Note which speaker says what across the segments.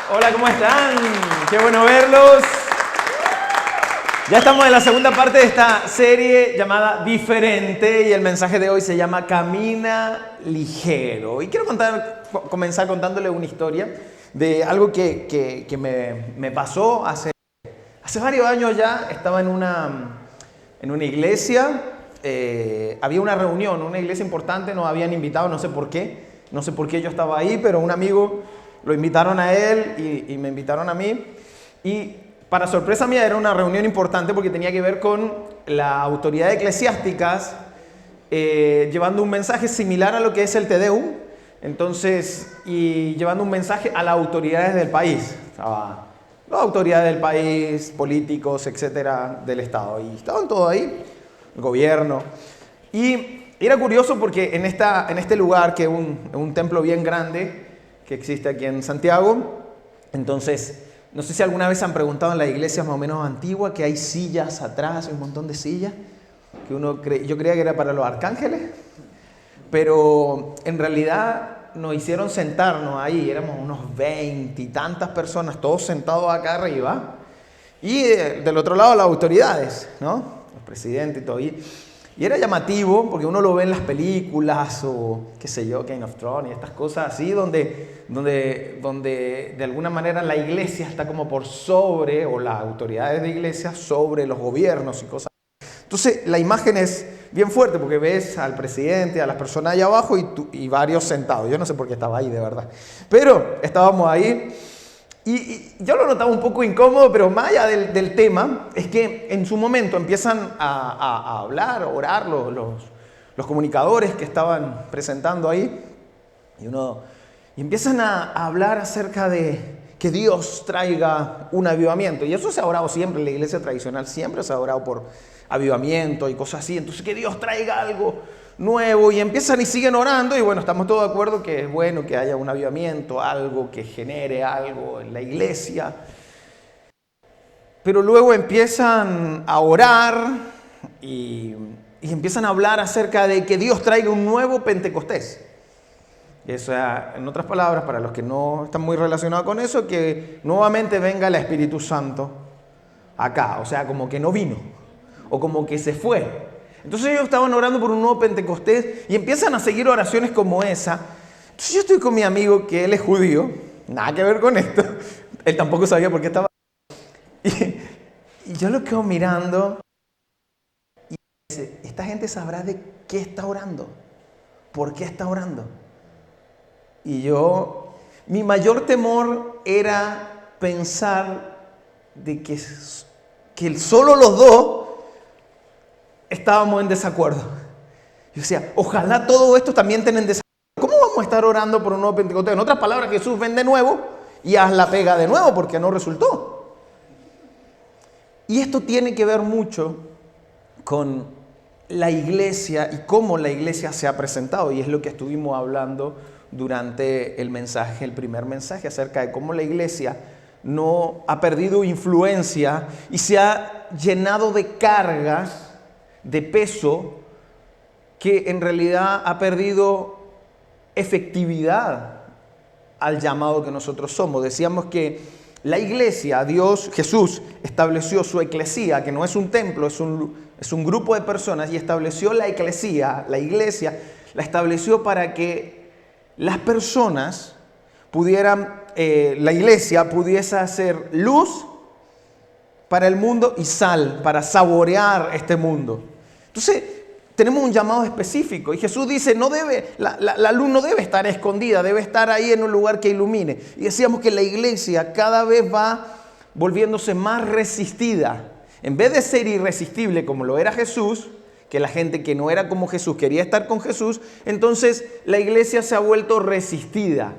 Speaker 1: Hola, ¿cómo están? Qué bueno verlos. Ya estamos en la segunda parte de esta serie llamada Diferente y el mensaje de hoy se llama Camina ligero. Y quiero comenzar contándole una historia de algo que me pasó hace varios años ya. Estaba en una iglesia, había una reunión, una iglesia importante, nos habían invitado, no sé por qué yo estaba ahí, pero un amigo lo invitaron a él y me invitaron a mí. Y para sorpresa mía era una reunión importante porque tenía que ver con la autoridad eclesiásticas llevando un mensaje similar a lo que es el Te Deum. Entonces, y llevando un mensaje a las autoridades del país. Las autoridades del país, políticos, etcétera, del Estado. Y estaban todos ahí, el gobierno. Y era curioso porque en este lugar, que es un templo bien grande que existe aquí en Santiago, entonces, no sé si alguna vez han preguntado en las iglesias más o menos antiguas que hay sillas atrás, un montón de sillas, que yo creía que era para los arcángeles, pero en realidad nos hicieron sentarnos ahí, éramos unos 20 y tantas personas, todos sentados acá arriba, y del otro lado las autoridades, ¿no? El presidente y todo. Y era llamativo porque uno lo ve en las películas o qué sé yo, Game of Thrones y estas cosas así, donde de alguna manera la iglesia está como por sobre, o las autoridades de iglesia sobre los gobiernos y cosas. Entonces la imagen es bien fuerte porque ves al presidente, a las personas allá abajo y varios sentados. Yo no sé por qué estaba ahí de verdad, pero estábamos ahí. Y yo lo notaba un poco incómodo, pero más allá del tema, es que en su momento empiezan a hablar, a orar los comunicadores que estaban presentando ahí, y empiezan a hablar acerca de que Dios traiga un avivamiento. Y eso se ha orado siempre, en la iglesia tradicional siempre se ha orado por avivamiento y cosas así. Entonces, que Dios traiga algo nuevo, y empiezan y siguen orando, y bueno, estamos todos de acuerdo que es bueno que haya un avivamiento, algo que genere algo en la iglesia. Pero luego empiezan a orar y empiezan a hablar acerca de que Dios traiga un nuevo Pentecostés. O sea, en otras palabras, para los que no están muy relacionados con eso, que nuevamente venga el Espíritu Santo acá, o sea, como que no vino, o como que se fue. Entonces ellos estaban orando por un nuevo Pentecostés y empiezan a seguir oraciones como esa. Entonces yo estoy con mi amigo, que él es judío, nada que ver con esto, él tampoco sabía por qué estaba. Y yo lo quedo mirando y dice, esta gente sabrá de qué está orando, por qué está orando. Y mi mayor temor era pensar de que solo los dos estábamos en desacuerdo. Yo decía, ojalá todo esto también estén en desacuerdo. ¿Cómo vamos a estar orando por un nuevo Pentecostés? En otras palabras, Jesús, ven de nuevo y haz la pega de nuevo porque no resultó. Y esto tiene que ver mucho con la iglesia y cómo la iglesia se ha presentado. Y es lo que estuvimos hablando durante el primer mensaje, acerca de cómo la iglesia no ha perdido influencia y se ha llenado de cargas, de peso, que en realidad ha perdido efectividad al llamado que nosotros somos. Decíamos que la iglesia, Jesús estableció su eclesía, que no es un templo, es un grupo de personas, y estableció la iglesia, la estableció para que las personas la iglesia pudiese hacer luz para el mundo y sal, para saborear este mundo. Entonces, tenemos un llamado específico y Jesús dice, la luz no debe estar escondida, debe estar ahí en un lugar que ilumine. Y decíamos que la iglesia cada vez va volviéndose más resistida. En vez de ser irresistible como lo era Jesús, que la gente que no era como Jesús quería estar con Jesús, entonces la iglesia se ha vuelto resistida.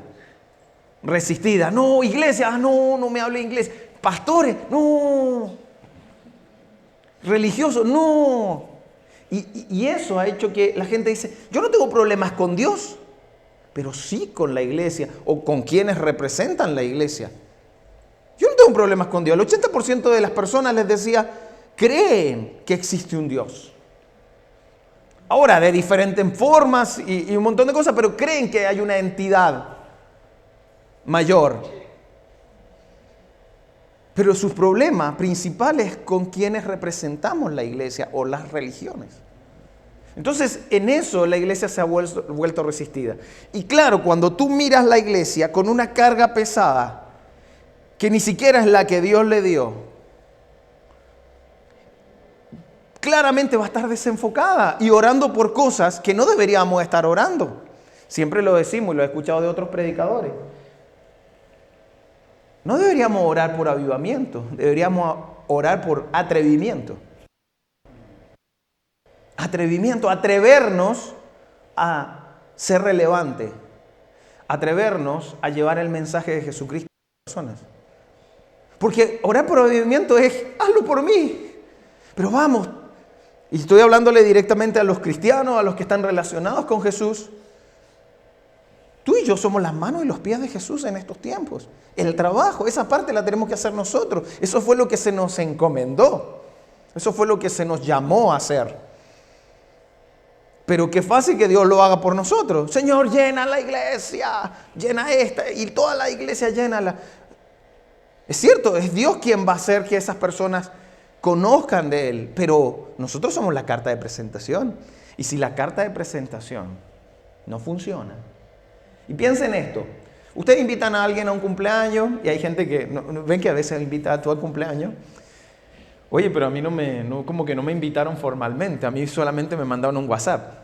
Speaker 1: No, iglesia, no me hable inglés. Pastores, no. Religiosos, no. Y eso ha hecho que la gente dice, yo no tengo problemas con Dios, pero sí con la iglesia o con quienes representan la iglesia. Yo no tengo problemas con Dios. El 80% de las personas, les decía, creen que existe un Dios. Ahora, de diferentes formas y un montón de cosas, pero creen que hay una entidad mayor. Pero su problema principal es con quienes representamos la iglesia o las religiones. Entonces, en eso la iglesia se ha vuelto resistida. Y claro, cuando tú miras la iglesia con una carga pesada, que ni siquiera es la que Dios le dio, claramente va a estar desenfocada y orando por cosas que no deberíamos estar orando. Siempre lo decimos y lo he escuchado de otros predicadores. No deberíamos orar por avivamiento, deberíamos orar por atrevimiento. Atrevimiento, atrevernos a ser relevante, atrevernos a llevar el mensaje de Jesucristo a las personas. Porque orar por avivamiento es, hazlo por mí. Pero vamos, y estoy hablándole directamente a los cristianos, a los que están relacionados con Jesús. Tú y yo somos las manos y los pies de Jesús en estos tiempos. El trabajo, esa parte la tenemos que hacer nosotros. Eso fue lo que se nos encomendó. Eso fue lo que se nos llamó a hacer. Pero qué fácil que Dios lo haga por nosotros. Señor, llena la iglesia, llena esta y toda la iglesia llénala. Es cierto, es Dios quien va a hacer que esas personas conozcan de Él. Pero nosotros somos la carta de presentación. Y si la carta de presentación no funciona, y piensen esto, ustedes invitan a alguien a un cumpleaños y hay gente que, ven que a veces invita a todo el cumpleaños. Oye, pero a mí como que no me invitaron formalmente, a mí solamente me mandaron un WhatsApp.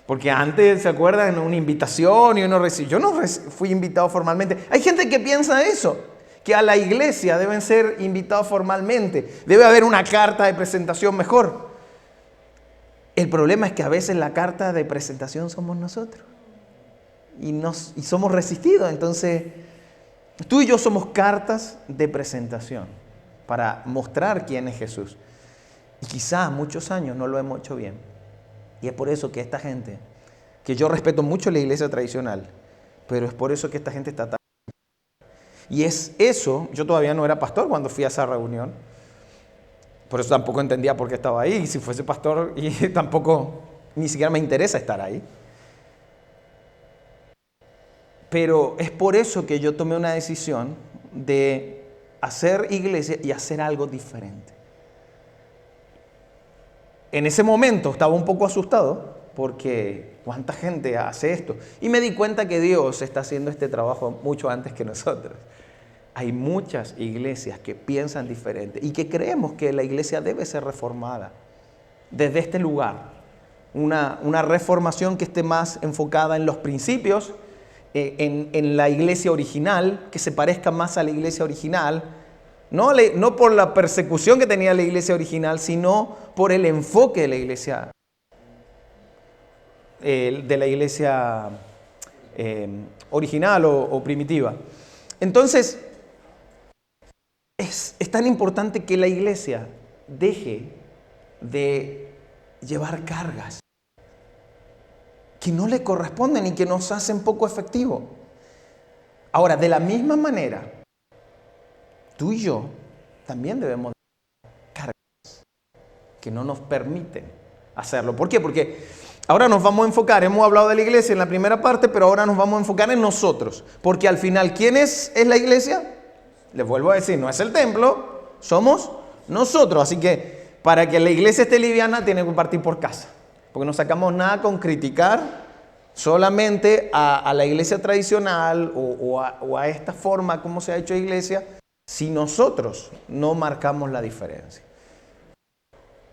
Speaker 1: Porque antes, ¿se acuerdan? Una invitación y uno recibe. Yo no fui invitado formalmente. Hay gente que piensa eso, que a la iglesia deben ser invitados formalmente. Debe haber una carta de presentación mejor. El problema es que a veces la carta de presentación somos nosotros. Y somos resistidos. Entonces, tú y yo somos cartas de presentación para mostrar quién es Jesús. Y quizás muchos años no lo hemos hecho bien. Y es por eso que esta gente, que yo respeto mucho la iglesia tradicional, pero es por eso que esta gente está tan... Y es eso, yo todavía no era pastor cuando fui a esa reunión. Por eso tampoco entendía por qué estaba ahí. Y si fuese pastor, y tampoco, ni siquiera me interesa estar ahí. Pero es por eso que yo tomé una decisión de hacer iglesia y hacer algo diferente. En ese momento estaba un poco asustado porque ¿cuánta gente hace esto? Y me di cuenta que Dios está haciendo este trabajo mucho antes que nosotros. Hay muchas iglesias que piensan diferente y que creemos que la iglesia debe ser reformada desde este lugar. Una reformación que esté más enfocada en los principios, en la iglesia original, que se parezca más a la iglesia original, no por la persecución que tenía la iglesia original, sino por el enfoque de la iglesia original o primitiva. Entonces, es tan importante que la iglesia deje de llevar cargas que no le corresponden y que nos hacen poco efectivos. Ahora, de la misma manera, tú y yo también debemos de cargas que no nos permiten hacerlo. ¿Por qué? Porque ahora nos vamos a enfocar, hemos hablado de la iglesia en la primera parte, pero ahora nos vamos a enfocar en nosotros. Porque al final, ¿quién es la iglesia? Les vuelvo a decir, no es el templo, somos nosotros. Así que para que la iglesia esté liviana, tiene que partir por casa. Porque no sacamos nada con criticar solamente a la iglesia tradicional o a esta forma como se ha hecho iglesia, si nosotros no marcamos la diferencia.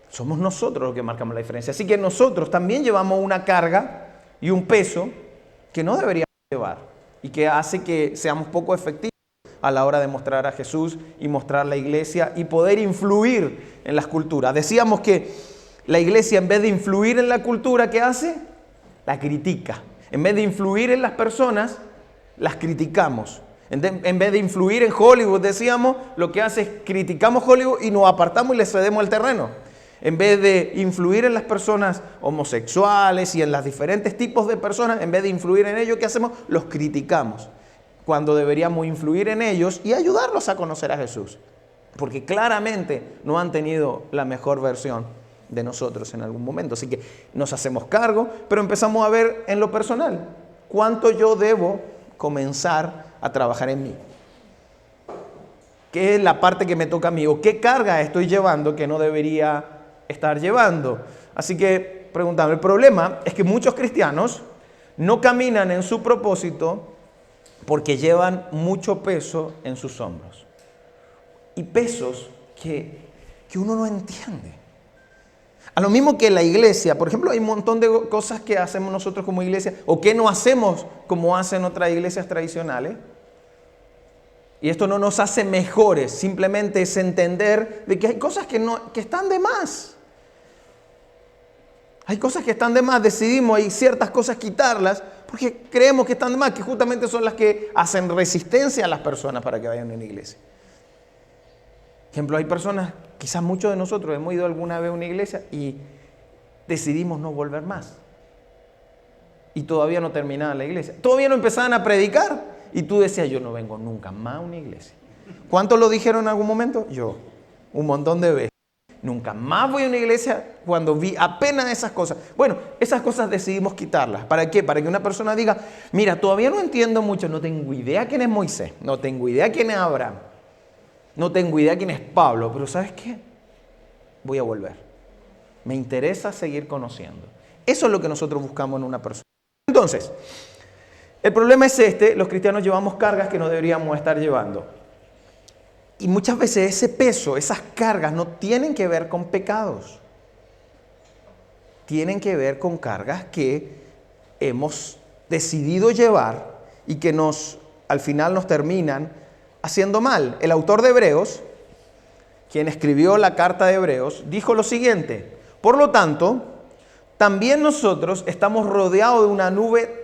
Speaker 1: Somos nosotros los que marcamos la diferencia. Así que nosotros también llevamos una carga y un peso que no deberíamos llevar y que hace que seamos poco efectivos a la hora de mostrar a Jesús y mostrar la iglesia y poder influir en las culturas. Decíamos que la iglesia, en vez de influir en la cultura, ¿qué hace? La critica. En vez de influir en las personas, las criticamos. En vez de influir en Hollywood, decíamos, lo que hace es criticamos Hollywood y nos apartamos y le cedemos el terreno. En vez de influir en las personas homosexuales y en los diferentes tipos de personas, en vez de influir en ellos, ¿qué hacemos? Los criticamos. Cuando deberíamos influir en ellos y ayudarlos a conocer a Jesús. Porque claramente no han tenido la mejor versión de nosotros en algún momento. Así que nos hacemos cargo, pero empezamos a ver en lo personal, ¿cuánto yo debo comenzar a trabajar en mí? ¿Qué es la parte que me toca a mí? ¿O qué carga estoy llevando que no debería estar llevando? Así que preguntando, el problema es que muchos cristianos no caminan en su propósito porque llevan mucho peso en sus hombros. Y pesos que uno no entiende. A lo mismo que la iglesia, por ejemplo, hay un montón de cosas que hacemos nosotros como iglesia o que no hacemos como hacen otras iglesias tradicionales. Y esto no nos hace mejores, simplemente es entender de que hay cosas que están de más. Hay cosas que están de más, decidimos hay ciertas cosas quitarlas porque creemos que están de más, que justamente son las que hacen resistencia a las personas para que vayan a una iglesia. Por ejemplo, hay personas, quizás muchos de nosotros hemos ido alguna vez a una iglesia y decidimos no volver más. Y todavía no terminaba la iglesia. Todavía no empezaban a predicar y tú decías, yo no vengo nunca más a una iglesia. ¿Cuántos lo dijeron en algún momento? Yo, un montón de veces. Nunca más voy a una iglesia cuando vi apenas esas cosas. Bueno, esas cosas decidimos quitarlas. ¿Para qué? Para que una persona diga, mira, todavía no entiendo mucho, no tengo idea quién es Moisés, no tengo idea quién es Abraham. No tengo idea quién es Pablo, pero ¿sabes qué? Voy a volver. Me interesa seguir conociendo. Eso es lo que nosotros buscamos en una persona. Entonces, el problema es los cristianos llevamos cargas que no deberíamos estar llevando. Y muchas veces ese peso, esas cargas no tienen que ver con pecados. Tienen que ver con cargas que hemos decidido llevar y que al final nos terminan haciendo mal. El autor de Hebreos, quien escribió la carta de Hebreos, dijo lo siguiente: por lo tanto, también nosotros estamos rodeados de una nube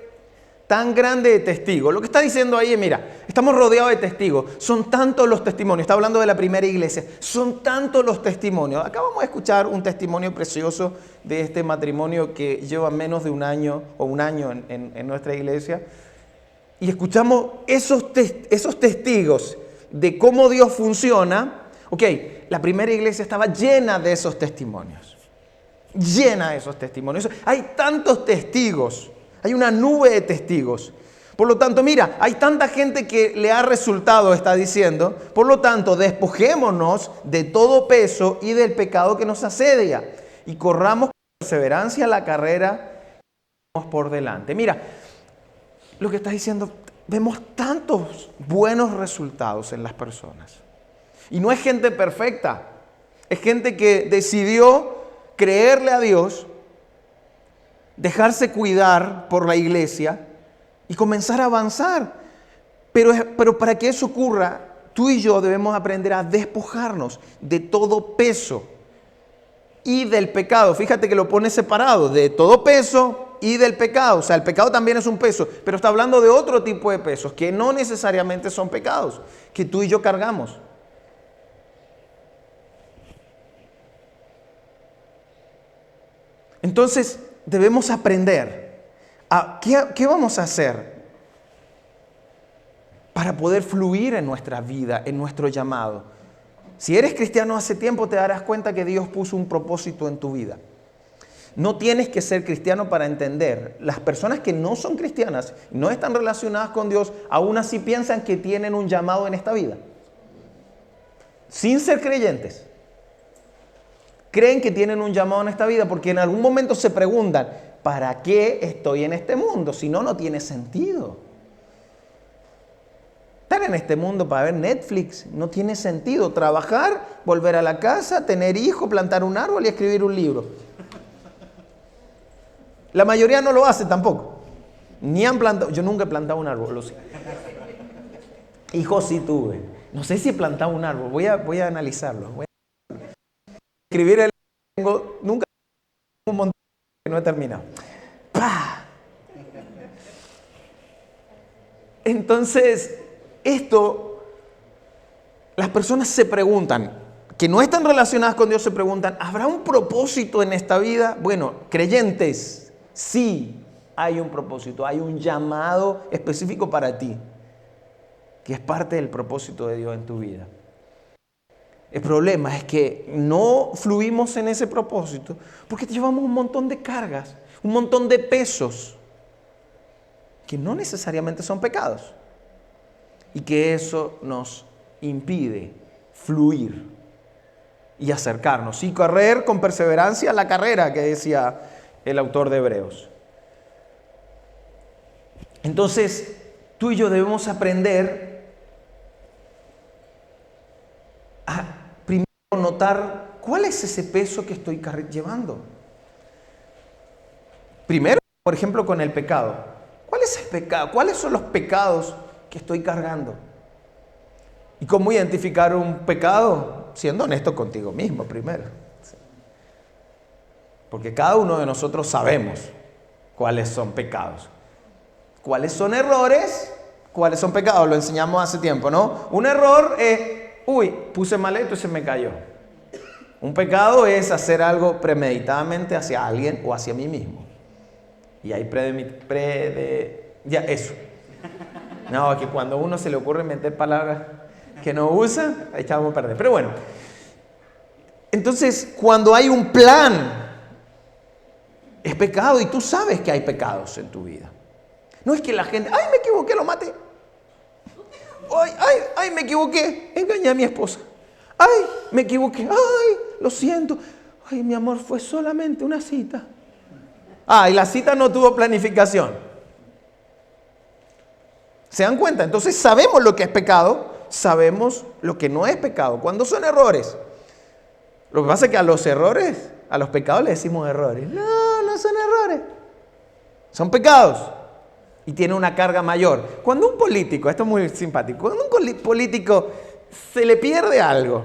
Speaker 1: tan grande de testigos. Lo que está diciendo ahí es, mira, estamos rodeados de testigos. Son tantos los testimonios. Está hablando de la primera iglesia. Son tantos los testimonios. Acá vamos a escuchar un testimonio precioso de este matrimonio que lleva menos de un año o un año en nuestra iglesia. Y escuchamos esos testigos de cómo Dios funciona. Ok, la primera iglesia estaba llena de esos testimonios. Llena de esos testimonios. Hay tantos testigos. Hay una nube de testigos. Por lo tanto, mira, hay tanta gente que le ha resultado, está diciendo. Por lo tanto, despojémonos de todo peso y del pecado que nos asedia. Y corramos con perseverancia la carrera que tenemos por delante. Mira, lo que está diciendo, vemos tantos buenos resultados en las personas. Y no es gente perfecta. Es gente que decidió creerle a Dios, dejarse cuidar por la iglesia y comenzar a avanzar. Pero para que eso ocurra, tú y yo debemos aprender a despojarnos de todo peso y del pecado. Fíjate que lo pone separado, de todo peso y del pecado. O sea, el pecado también es un peso, pero está hablando de otro tipo de pesos que no necesariamente son pecados, que tú y yo cargamos. Entonces, debemos aprender a qué vamos a hacer para poder fluir en nuestra vida, en nuestro llamado. Si eres cristiano hace tiempo, te darás cuenta que Dios puso un propósito en tu vida. No tienes que ser cristiano para entender. Las personas que no son cristianas, no están relacionadas con Dios, aún así piensan que tienen un llamado en esta vida. Sin ser creyentes. Creen que tienen un llamado en esta vida porque en algún momento se preguntan, ¿para qué estoy en este mundo? Si no, no tiene sentido. Estar en este mundo para ver Netflix no tiene sentido. Trabajar, volver a la casa, tener hijos, plantar un árbol y escribir un libro. La mayoría no lo hace tampoco. Ni han plantado. Yo nunca he plantado un árbol, lo sé. Hijos sí tuve. No sé si he plantado un árbol. Voy a analizarlo. Escribir el nunca un montón que no he terminado. ¡Pah! Entonces, las personas se preguntan, que no están relacionadas con Dios, se preguntan, ¿habrá un propósito en esta vida? Bueno, creyentes, sí hay un propósito, hay un llamado específico para ti, que es parte del propósito de Dios en tu vida. El problema es que no fluimos en ese propósito porque llevamos un montón de cargas, un montón de pesos que no necesariamente son pecados y que eso nos impide fluir y acercarnos y correr con perseverancia la carrera que decía el autor de Hebreos. Entonces, tú y yo debemos aprender a primero notar cuál es ese peso que estoy llevando. Primero, por ejemplo, con el pecado. ¿Cuál es el pecado? ¿Cuáles son los pecados que estoy cargando? ¿Y cómo identificar un pecado? Siendo honesto contigo mismo primero. Porque cada uno de nosotros sabemos cuáles son pecados. ¿Cuáles son errores? ¿Cuáles son pecados? Lo enseñamos hace tiempo, ¿no? Un error es, puse mal esto y se me cayó. Un pecado es hacer algo premeditadamente hacia alguien o hacia mí mismo. Y hay ya, eso. No, que cuando a uno se le ocurre meter palabras que no usa, ahí vamos a perder. Pero bueno, entonces cuando hay un plan, es pecado y tú sabes que hay pecados en tu vida. No es que la gente, ¡ay, me equivoqué, lo maté! ¡Ay, me equivoqué! Engañé a mi esposa. ¡Ay, me equivoqué! ¡Ay, lo siento! ¡Ay, mi amor, fue solamente una cita! Y la cita no tuvo planificación. ¿Se dan cuenta? Entonces sabemos lo que es pecado, sabemos lo que no es pecado. ¿Cuándo son errores? Lo que pasa es que a los errores, a los pecados le decimos errores. No, no son errores. Son pecados. Y tiene una carga mayor. Cuando un político, esto es muy simpático, cuando un político se le pierde algo,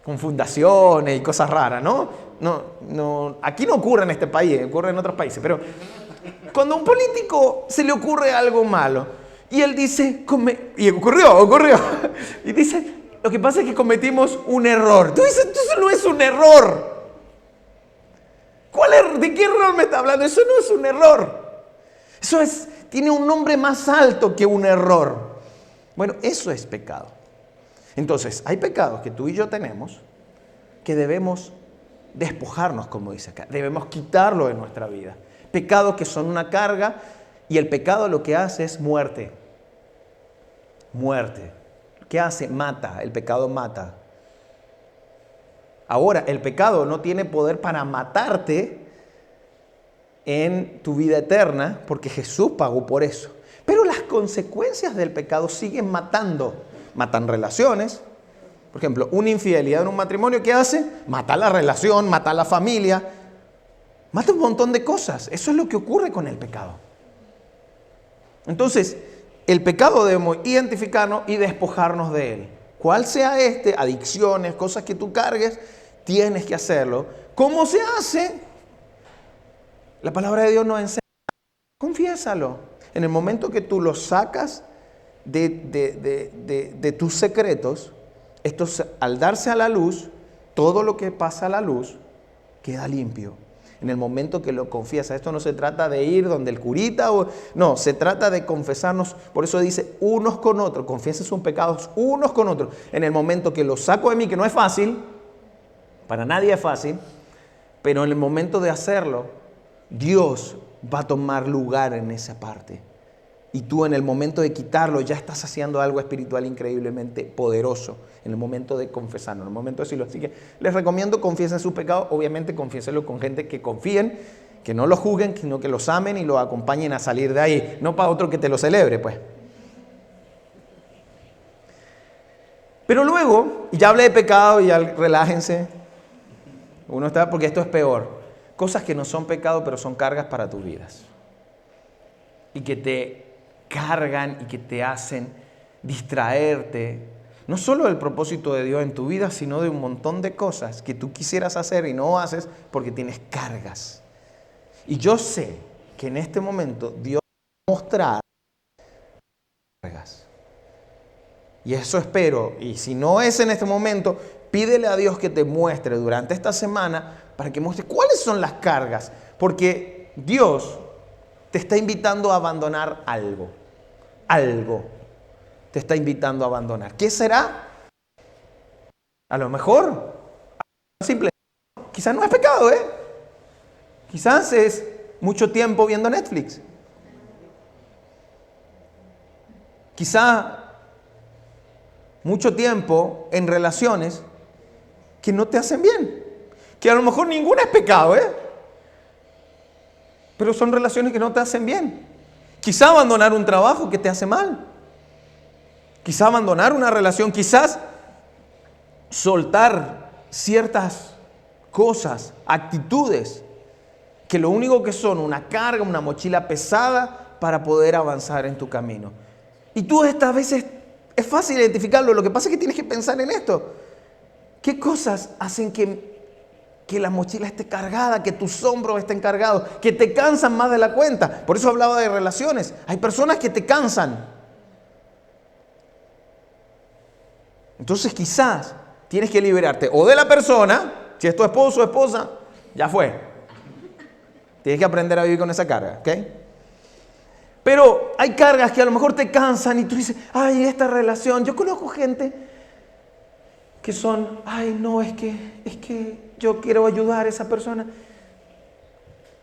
Speaker 1: con fundaciones y cosas raras, ¿no? No, aquí no ocurre en este país, ocurre en otros países, pero cuando a un político se le ocurre algo malo y él dice, y ocurrió, y dice, lo que pasa es que cometimos un error. Tú dices, eso no es un error. ¿De qué error me está hablando? Eso no es un error. Tiene un nombre más alto que un error. Bueno, eso es pecado. Entonces, hay pecados que tú y yo tenemos que debemos despojarnos, como dice acá. Debemos quitarlo de nuestra vida. Pecados que son una carga y el pecado lo que hace es muerte. Muerte. ¿Qué hace? Mata. El pecado mata. Ahora, el pecado no tiene poder para matarte en tu vida eterna, porque Jesús pagó por eso. Pero las consecuencias del pecado siguen matando. Matan relaciones. Por ejemplo, una infidelidad en un matrimonio, ¿qué hace? Mata la relación, mata la familia, mata un montón de cosas. Eso es lo que ocurre con el pecado. Entonces, el pecado debemos identificarnos y despojarnos de él. Cuál sea adicciones, cosas que tú cargues, tienes que hacerlo. ¿Cómo se hace? La palabra de Dios nos enseña. Confiésalo. En el momento que tú lo sacas de tus secretos, esto al darse a la luz, todo lo que pasa a la luz queda limpio. En el momento que lo confiesas, esto no se trata de ir donde el curita, no, se trata de confesarnos. Por eso dice unos con otros, confiesen sus pecados unos con otros. En el momento que lo saco de mí, que no es fácil, para nadie es fácil, pero en el momento de hacerlo, Dios va a tomar lugar en esa parte. Y tú en el momento de quitarlo ya estás haciendo algo espiritual increíblemente poderoso. En el momento de confesarlo, en el momento de decirlo. Así que les recomiendo confiesen sus pecados. Obviamente confiésenlo con gente que confíen, que no lo juzguen, sino que los amen y los acompañen a salir de ahí. No para otro que te lo celebre, pues. Pero luego, y ya hablé de pecado y ya relájense. Porque esto es peor. Cosas que no son pecado, pero son cargas para tus vidas. Y que te cargan y que te hacen distraerte, no solo del propósito de Dios en tu vida, sino de un montón de cosas que tú quisieras hacer y no haces porque tienes cargas. Y yo sé que en este momento Dios va a mostrar cargas. Y eso espero. Y si no es en este momento, pídele a Dios que te muestre durante esta semana para que muestre cuáles son las cargas. Porque Dios te está invitando a abandonar algo. Algo te está invitando a abandonar. ¿Qué será? A lo mejor, simple. Quizás no es pecado, Quizás es mucho tiempo viendo Netflix. Quizá mucho tiempo en relaciones que no te hacen bien. Que a lo mejor ninguna es pecado, pero son relaciones que no te hacen bien. Quizá abandonar un trabajo que te hace mal. Quizá abandonar una relación, quizás soltar ciertas cosas, actitudes, que lo único que son una carga, una mochila pesada para poder avanzar en tu camino. Y tú estas veces es fácil identificarlo, lo que pasa es que tienes que pensar en esto. ¿Qué cosas hacen que la mochila esté cargada, que tus hombros estén cargados, que te cansan más de la cuenta? Por eso hablaba de relaciones. Hay personas que te cansan. Entonces quizás tienes que liberarte o de la persona, si es tu esposo o esposa, ya fue. Tienes que aprender a vivir con esa carga, ¿ok? Pero hay cargas que a lo mejor te cansan y tú dices, ay, esta relación. Yo conozco gente que son, ay, no, es que yo quiero ayudar a esa persona.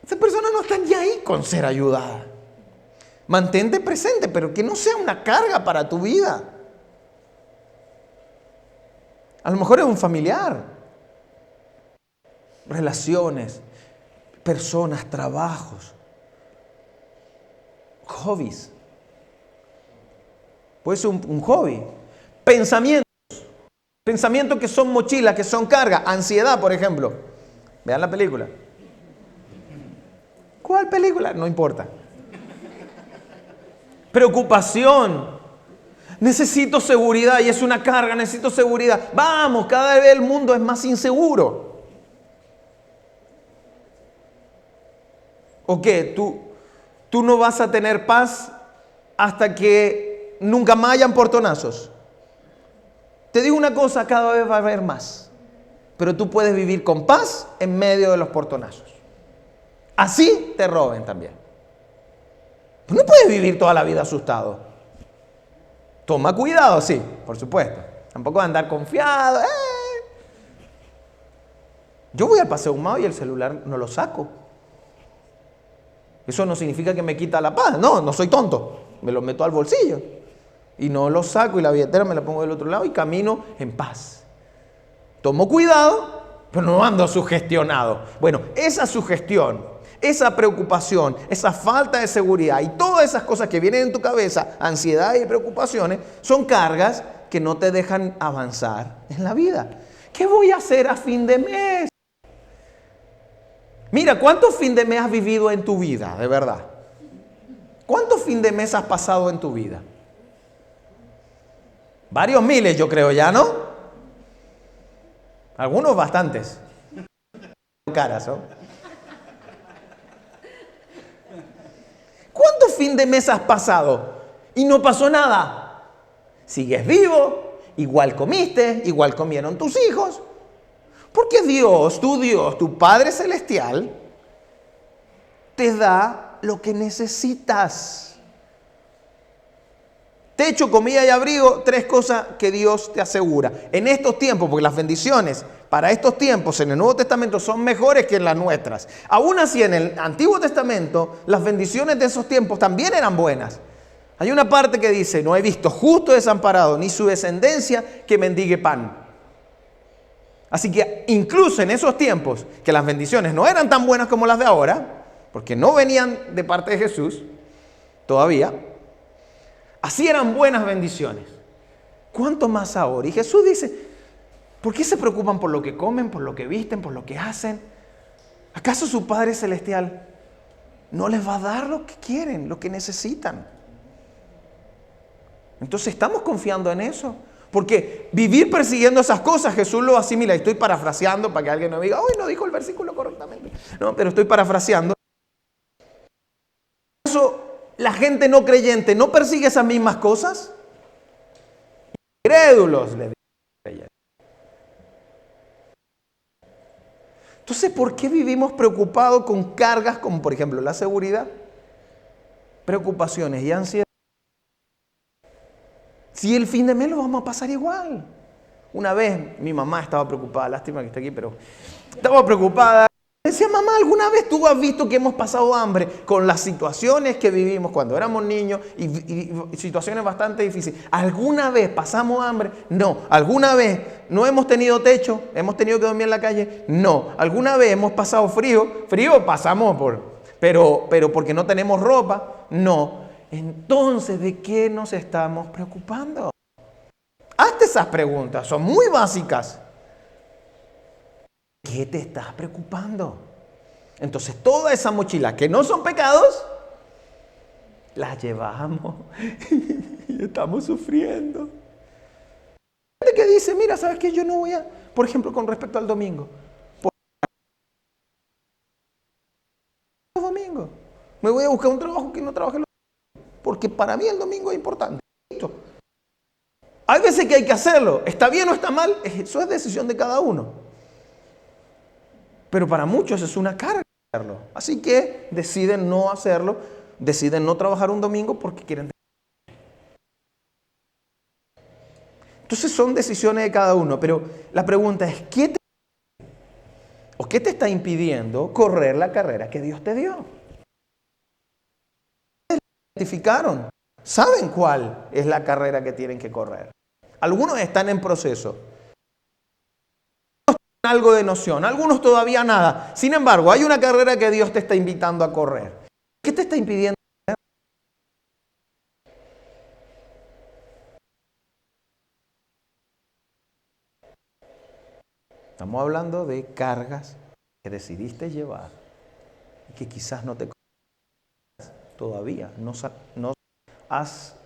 Speaker 1: Esa persona no está ni ahí con ser ayudada. Mantente presente, pero que no sea una carga para tu vida. A lo mejor es un familiar, relaciones, personas, trabajos, hobbies. Puede ser un hobby. Pensamientos que son mochilas, que son carga. Ansiedad, por ejemplo. Vean la película. ¿Cuál película? No importa. Preocupación. Necesito seguridad y es una carga, necesito seguridad. Vamos, cada vez el mundo es más inseguro. ¿O qué? Tú no vas a tener paz hasta que nunca más hayan portonazos. Te digo una cosa, cada vez va a haber más. Pero tú puedes vivir con paz en medio de los portonazos. Así te roben también. Tú no puedes vivir toda la vida asustado. Toma cuidado, sí, por supuesto. Tampoco andar confiado. Yo voy al paseo ahumado y el celular no lo saco. Eso no significa que me quita la paz. No soy tonto. Me lo meto al bolsillo. Y no lo saco y la billetera me la pongo del otro lado y camino en paz. Tomo cuidado, pero no ando sugestionado. Bueno, esa sugestión, esa preocupación, esa falta de seguridad y todas esas cosas que vienen en tu cabeza, ansiedad y preocupaciones, son cargas que no te dejan avanzar en la vida. ¿Qué voy a hacer a fin de mes? Mira, ¿cuántos fin de mes has vivido en tu vida, de verdad? ¿Cuántos fin de mes has pasado en tu vida? Varios miles, yo creo ya, ¿no? Algunos bastantes. Caras, ¿no? ¿Cuántos fin de mes has pasado y no pasó nada? Sigues vivo, igual comiste, igual comieron tus hijos. Porque Dios, tu Padre Celestial, te da lo que necesitas. Techo, comida y abrigo, 3 cosas que Dios te asegura. En estos tiempos, porque las bendiciones para estos tiempos en el Nuevo Testamento son mejores que en las nuestras. Aún así, en el Antiguo Testamento, las bendiciones de esos tiempos también eran buenas. Hay una parte que dice, no he visto justo desamparado, ni su descendencia que mendigue pan. Así que incluso en esos tiempos, que las bendiciones no eran tan buenas como las de ahora, porque no venían de parte de Jesús todavía, así eran buenas bendiciones. ¿Cuánto más ahora? Y Jesús dice, ¿por qué se preocupan por lo que comen, por lo que visten, por lo que hacen? ¿Acaso su Padre Celestial no les va a dar lo que quieren, lo que necesitan? Entonces estamos confiando en eso. Porque vivir persiguiendo esas cosas, Jesús lo asimila. Estoy parafraseando para que alguien no diga, no dijo el versículo correctamente. No, pero estoy parafraseando. ¿Acaso la gente no creyente no persigue esas mismas cosas? Incrédulos, le digo. Entonces, ¿por qué vivimos preocupados con cargas como, por ejemplo, la seguridad, preocupaciones y ansiedad? Si el fin de mes lo vamos a pasar igual. Una vez mi mamá estaba preocupada, lástima que está aquí, pero estaba preocupada. Decía, mamá, ¿alguna vez tú has visto que hemos pasado hambre con las situaciones que vivimos cuando éramos niños y situaciones bastante difíciles? ¿Alguna vez pasamos hambre? No. ¿Alguna vez no hemos tenido techo? ¿Hemos tenido que dormir en la calle? No. ¿Alguna vez hemos pasado frío? Frío pasamos pero porque no tenemos ropa. No. Entonces, ¿de qué nos estamos preocupando? Hazte esas preguntas, son muy básicas. ¿Qué te estás preocupando? Entonces, toda esa mochila que no son pecados, la llevamos y estamos sufriendo. Gente que dice, mira, ¿sabes qué? Yo no voy a, por ejemplo, con respecto al domingo. Me voy a buscar un trabajo que no trabaje los domingos, porque para mí el domingo es importante. Listo. Hay veces que hay que hacerlo. ¿Está bien o está mal? Eso es decisión de cada uno. Pero para muchos es una carga hacerlo. Así que deciden no hacerlo, deciden no trabajar un domingo porque quieren. Entonces son decisiones de cada uno. Pero la pregunta es, ¿qué te está impidiendo correr la carrera que Dios te dio? ¿Identificaron? ¿Saben cuál es la carrera que tienen que correr? Algunos están en proceso. Algo de noción, algunos todavía nada. Sin embargo, hay una carrera que Dios te está invitando a correr. ¿Qué te está impidiendo? Estamos hablando de cargas que decidiste llevar y que quizás no te todavía. No has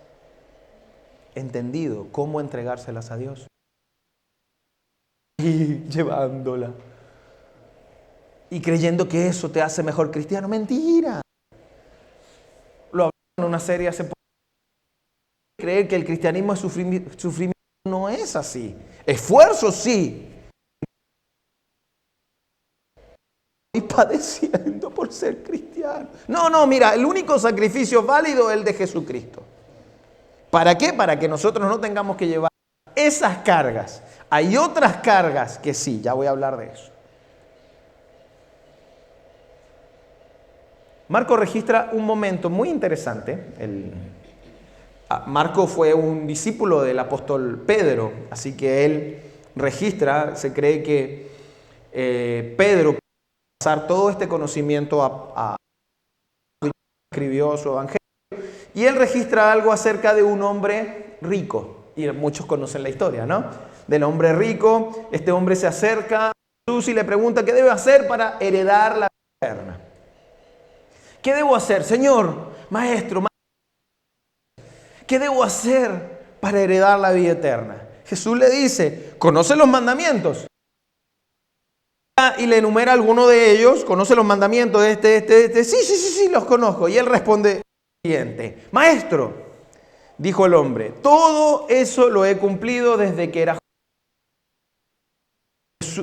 Speaker 1: entendido cómo entregárselas a Dios. Y llevándola. Y creyendo que eso te hace mejor cristiano. Mentira. Lo hablamos en una serie hace poco. Creer que el cristianismo es sufrimiento no es así. Esfuerzo sí. Y padeciendo por ser cristiano. No, mira, el único sacrificio válido es el de Jesucristo. ¿Para qué? Para que nosotros no tengamos que llevar esas cargas. Hay otras cargas que sí, ya voy a hablar de eso. Marco registra un momento muy interesante. Marco fue un discípulo del apóstol Pedro, así que él registra, se cree que Pedro pasar todo este conocimiento a escribió su evangelio, y él registra algo acerca de un hombre rico, y muchos conocen la historia, ¿no? Del hombre rico. Este hombre se acerca a Jesús y le pregunta qué debe hacer para heredar la vida eterna. ¿Qué debo hacer, Señor, maestro? ¿Qué debo hacer para heredar la vida eterna? Jesús le dice, conoce los mandamientos. Y le enumera alguno de ellos, conoce los mandamientos de este. Sí, los conozco. Y él responde lo siguiente: Maestro, dijo el hombre, todo eso lo he cumplido desde que era joven.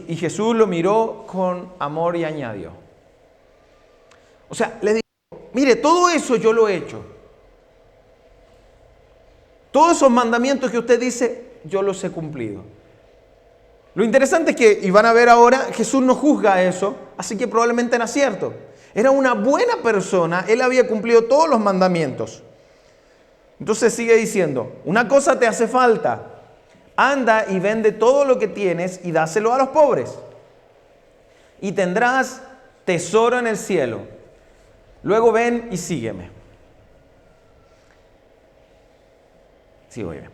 Speaker 1: Y Jesús lo miró con amor y añadió. O sea, le dijo, mire, todo eso yo lo he hecho. Todos esos mandamientos que usted dice, yo los he cumplido. Lo interesante es que, y van a ver ahora, Jesús no juzga eso, así que probablemente era cierto. Era una buena persona, él había cumplido todos los mandamientos. Entonces sigue diciendo, una cosa te hace falta, anda y vende todo lo que tienes y dáselo a los pobres. Y tendrás tesoro en el cielo. Luego ven y sígueme. Sí, voy bien.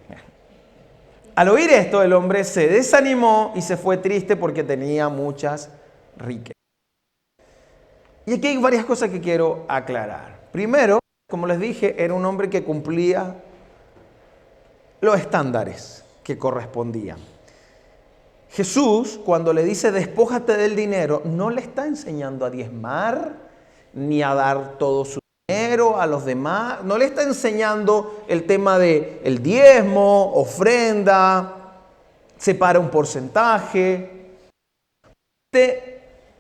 Speaker 1: Al oír esto, el hombre se desanimó y se fue triste porque tenía muchas riquezas. Y aquí hay varias cosas que quiero aclarar. Primero, como les dije, era un hombre que cumplía los estándares que correspondían. Jesús, cuando le dice despójate del dinero, no le está enseñando a diezmar ni a dar todo su dinero a los demás. No le está enseñando el tema de el diezmo, ofrenda, separa un porcentaje.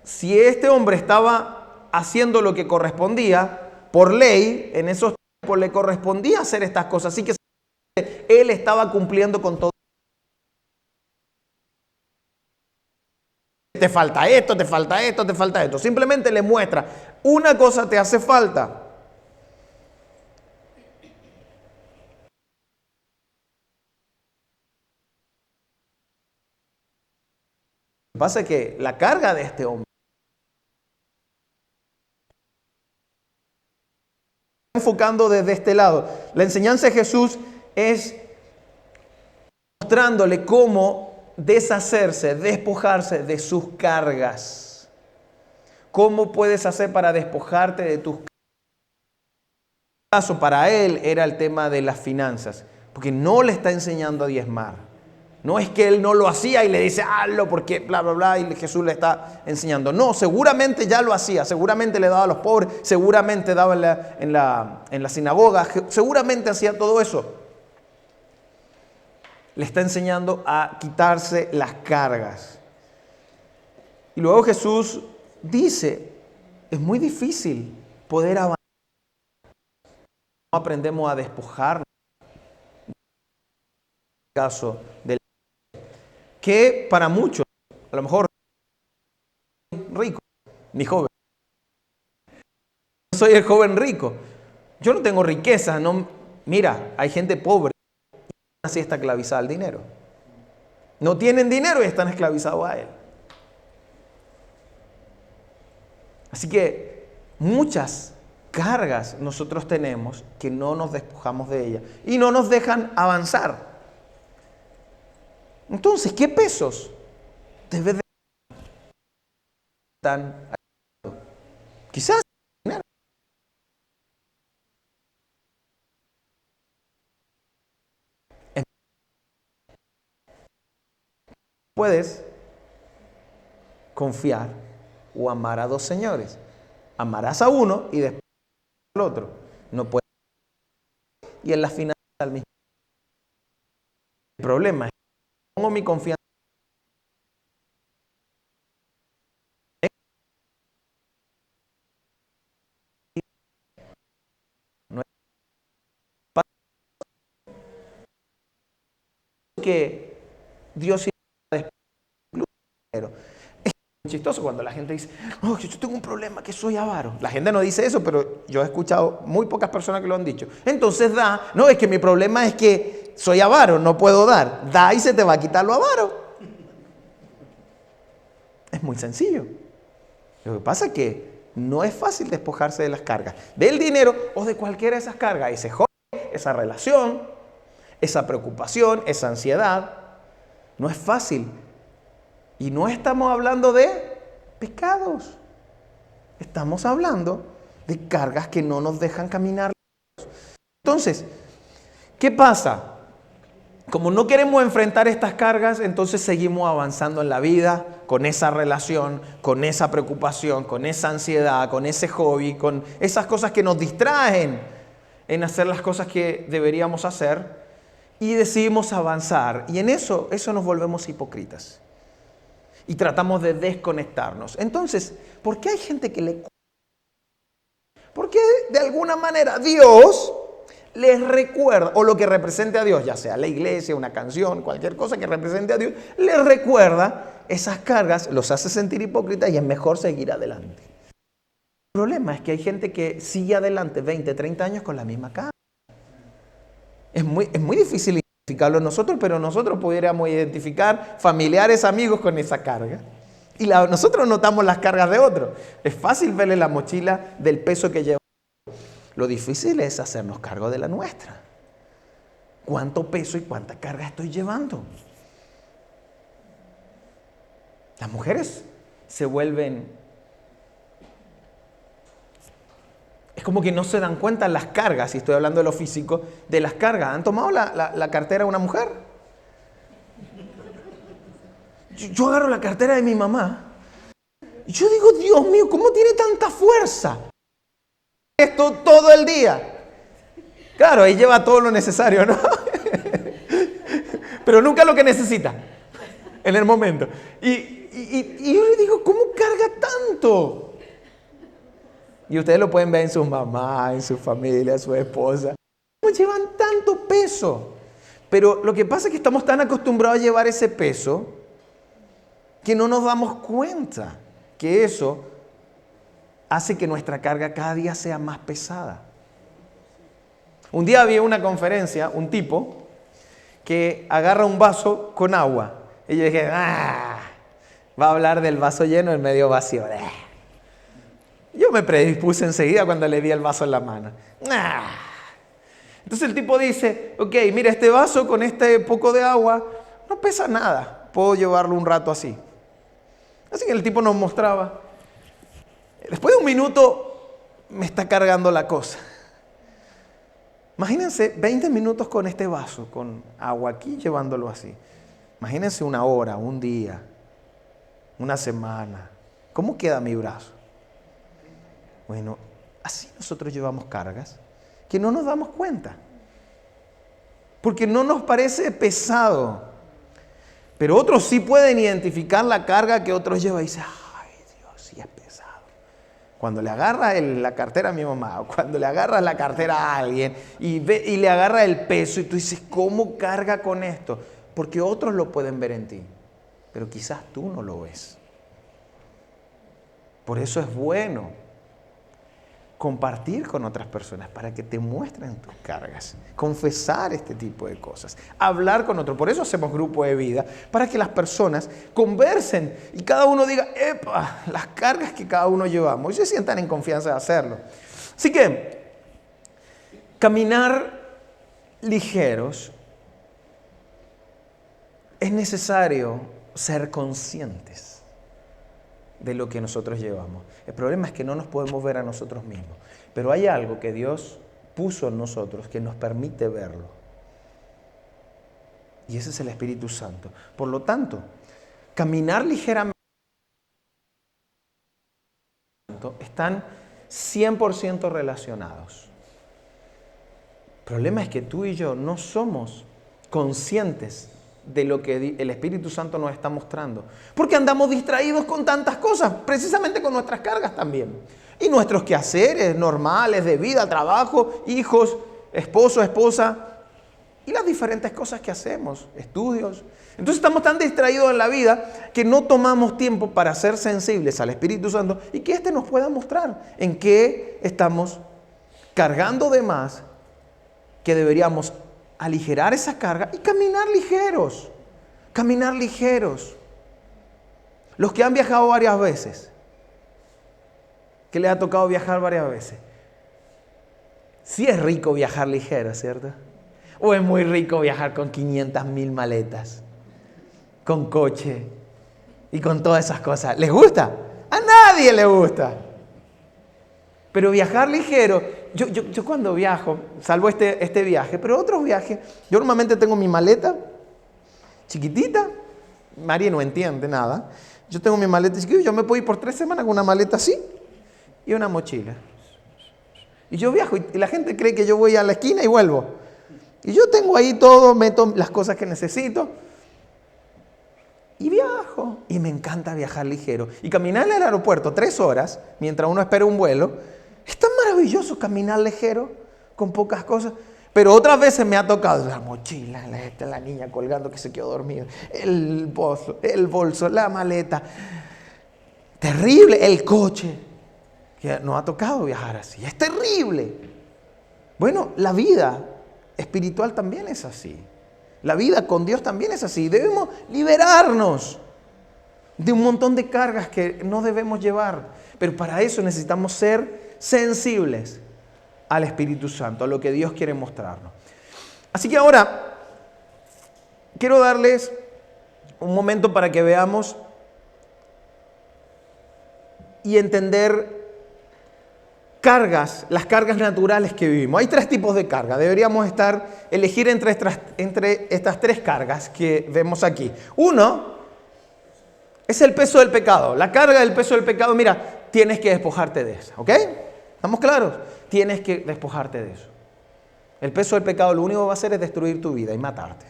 Speaker 1: Si este hombre estaba haciendo lo que correspondía, por ley, en esos tiempos le correspondía hacer estas cosas. Así que él estaba cumpliendo con todo. te falta esto, te falta esto, te falta esto. Simplemente le muestra, una cosa te hace falta. Lo que pasa es que la carga de este hombre, enfocando desde este lado, la enseñanza de Jesús es mostrándole cómo deshacerse, despojarse de sus cargas. ¿Cómo puedes hacer para despojarte de tus cargas? En este caso, para él era el tema de las finanzas, porque no le está enseñando a diezmar. No es que él no lo hacía y le dice, hazlo porque bla, bla, bla, y Jesús le está enseñando. No, seguramente ya lo hacía, seguramente le daba a los pobres, seguramente daba en la sinagoga, seguramente hacía todo eso. Le está enseñando a quitarse las cargas. Y luego Jesús dice, es muy difícil poder avanzar. No aprendemos a despojarnos. En el caso del que para muchos, a lo mejor rico, ni joven. Yo soy el joven rico. Yo no tengo riqueza. No, mira, hay gente pobre y así está esclavizada al dinero. No tienen dinero y están esclavizados a él. Así que muchas cargas nosotros tenemos que no nos despojamos de ellas y no nos dejan avanzar. Entonces, ¿qué pesos debes de estar? Quizás puedes confiar o amar a dos señores. Amarás a uno y después al otro. No puedes. Y en las finanzas al mismo. El problema es que pongo mi confianza no es que Dios iba a dinero. Es muy chistoso cuando la gente dice, no, yo tengo un problema, que soy avaro. La gente no dice eso, pero yo he escuchado muy pocas personas que lo han dicho. Entonces da, no, es que mi problema es que soy avaro, no puedo dar. Da y se te va a quitar lo avaro. Es muy sencillo. Lo que pasa es que no es fácil despojarse de las cargas, del dinero o de cualquiera de esas cargas. Ese joven, esa relación, esa preocupación, esa ansiedad. No es fácil. Y no estamos hablando de pecados. Estamos hablando de cargas que no nos dejan caminar. Entonces, ¿qué pasa? Como no queremos enfrentar estas cargas, entonces seguimos avanzando en la vida con esa relación, con esa preocupación, con esa ansiedad, con ese hobby, con esas cosas que nos distraen en hacer las cosas que deberíamos hacer y decidimos avanzar. Y en eso nos volvemos hipócritas. Y tratamos de desconectarnos. Entonces, ¿por qué hay gente que le... Porque de alguna manera Dios les recuerda, o lo que represente a Dios, ya sea la iglesia, una canción, cualquier cosa que represente a Dios, les recuerda esas cargas, los hace sentir hipócritas y es mejor seguir adelante. El problema es que hay gente que sigue adelante 20, 30 años con la misma carga. Es muy difícil identificarlo nosotros, pero nosotros pudiéramos identificar familiares, amigos con esa carga. Y nosotros notamos las cargas de otros. Es fácil verle la mochila del peso que lleva. Lo difícil es hacernos cargo de la nuestra. ¿Cuánto peso y cuánta carga estoy llevando? Las mujeres se vuelven... Es como que no se dan cuenta las cargas, si estoy hablando de lo físico, de las cargas. ¿Han tomado la cartera de una mujer? Yo agarro la cartera de mi mamá y yo digo, Dios mío, ¿cómo tiene tanta fuerza? Esto todo el día. Claro, ahí lleva todo lo necesario, ¿no? Pero nunca lo que necesita en el momento. Y yo le digo, ¿cómo carga tanto? Y ustedes lo pueden ver en sus mamás, en su familia, en su esposa. ¿Cómo llevan tanto peso? Pero lo que pasa es que estamos tan acostumbrados a llevar ese peso que no nos damos cuenta que eso hace que nuestra carga cada día sea más pesada. Un día había una conferencia, un tipo que agarra un vaso con agua. Y yo dije, va a hablar del vaso lleno y el medio vacío. Yo me predispuse enseguida cuando le vi el vaso en la mano. Entonces el tipo dice, ok, mira, este vaso con este poco de agua no pesa nada. Puedo llevarlo un rato así. Así que el tipo nos mostraba. Después de un minuto me está cargando la cosa. Imagínense 20 minutos con este vaso, con agua aquí, llevándolo así. Imagínense una hora, un día, una semana. ¿Cómo queda mi brazo? Bueno, así nosotros llevamos cargas que no nos damos cuenta. Porque no nos parece pesado. Pero otros sí pueden identificar la carga que otros llevan y dicen, ay Dios, sí es pesado. Cuando le agarra la cartera a mi mamá, o cuando le agarra la cartera a alguien y le agarra el peso y tú dices, ¿cómo carga con esto? Porque otros lo pueden ver en ti, pero quizás tú no lo ves. Por eso es bueno compartir con otras personas para que te muestren tus cargas, confesar este tipo de cosas, hablar con otros. Por eso hacemos grupo de vida, para que las personas conversen y cada uno diga, epa, las cargas que cada uno llevamos, y se sientan en confianza de hacerlo. Así que, caminar ligeros, es necesario ser conscientes de lo que nosotros llevamos. El problema es que no nos podemos ver a nosotros mismos, pero hay algo que Dios puso en nosotros que nos permite verlo. Y ese es el Espíritu Santo. Por lo tanto, caminar ligeramente están 100% relacionados. El problema es que tú y yo no somos conscientes de lo que el Espíritu Santo nos está mostrando. Porque andamos distraídos con tantas cosas, precisamente con nuestras cargas también. Y nuestros quehaceres normales de vida, trabajo, hijos, esposo, esposa, y las diferentes cosas que hacemos, estudios. Entonces estamos tan distraídos en la vida que no tomamos tiempo para ser sensibles al Espíritu Santo y que éste nos pueda mostrar en qué estamos cargando de más, que deberíamos aligerar esa carga y caminar ligeros. Caminar ligeros. Los que han viajado varias veces, que les ha tocado viajar varias veces, sí es rico viajar ligero, ¿cierto? O es muy rico viajar con 500,000 maletas, con coche y con todas esas cosas. ¿Les gusta? A nadie le gusta. Pero viajar ligero, yo cuando viajo, salvo este viaje, pero otros viajes, yo normalmente tengo mi maleta chiquitita, María no entiende nada, yo tengo mi maleta chiquitita, yo me puedo ir por 3 semanas con una maleta así y una mochila. Y yo viajo y la gente cree que yo voy a la esquina y vuelvo. Y yo tengo ahí todo, meto las cosas que necesito y viajo. Y me encanta viajar ligero. Y caminar al aeropuerto 3 horas, mientras uno espera un vuelo, es tan maravilloso caminar ligero, con pocas cosas. Pero otras veces me ha tocado la mochila, la niña colgando que se quedó dormida, el bolso, la maleta. Terrible, el coche. Que nos ha tocado viajar así. Es terrible. Bueno, la vida espiritual también es así. La vida con Dios también es así. Debemos liberarnos de un montón de cargas que no debemos llevar. Pero para eso necesitamos ser sensibles al Espíritu Santo, a lo que Dios quiere mostrarnos. Así que ahora quiero darles un momento para que veamos y entender las cargas naturales que vivimos. Hay 3 tipos de carga. Deberíamos elegir entre estas 3 cargas que vemos aquí. Uno es el peso del pecado. La carga del peso del pecado, mira, tienes que despojarte de eso, ¿ok? ¿Estamos claros? Tienes que despojarte de eso. El peso del pecado lo único que va a hacer es destruir tu vida y matarte.